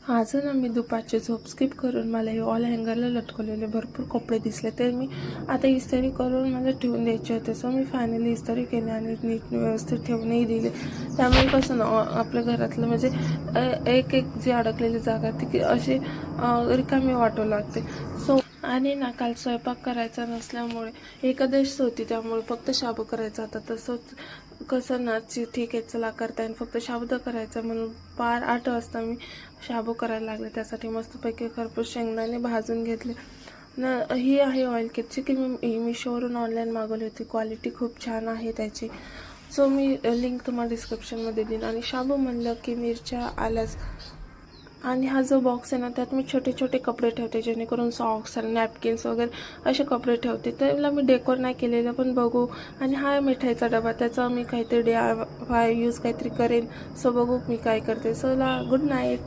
आज ना मी दुपारची झोप स्किप करून मला हे ऑल हँगरला लटकवलेले भरपूर कपडे दिसले, ते मी आता इस्त्री करून मला ठेवून द्यायचे होते. सो मी फायनली इस्त्री केले आणि नीट व्यवस्थित ठेवूनही दिले. त्यामुळे कसं ना आपल्या घरातलं म्हणजे एक एक जी अडकलेली जागा ती अशी रिकामी वाटू लागते. सो आणि ना काल स्वयंपाक करायचा नसल्यामुळे एकादश होती, त्यामुळे फक्त शाबू करायचा होता. तसंच कसं ना ठीक आहे चला करता येईल, फक्त शाबुदा करायचा म्हणून 8 वाजता मी शाबू करायला लागले. त्यासाठी मस्तपैकी खरपूस शेंगदाणे भाजून घेतले ना. ही आहे ऑइल किटची की मी मिशोवरून ऑनलाईन मागवली होती. क्वालिटी खूप छान आहे त्याची. सो मी लिंक तुम्हाला डिस्क्रिप्शनमध्ये देईन. आणि शाबू म्हणलं की मिरच्या आल्याच. आणि हा जो बॉक्स आहे ना त्यात मी छोटे छोटे कपडे ठेवते, जेणेकरून सॉक्स आणि नॅपकिन्स वगैरे असे कपडे ठेवते. त्याला मी डेकोर नाही केलेलं, पण बघू. आणि हा मिठाईचा डबा, त्याचा मी काहीतरी यूज काहीतरी करेन. सो बघू मी काय करते. So good night.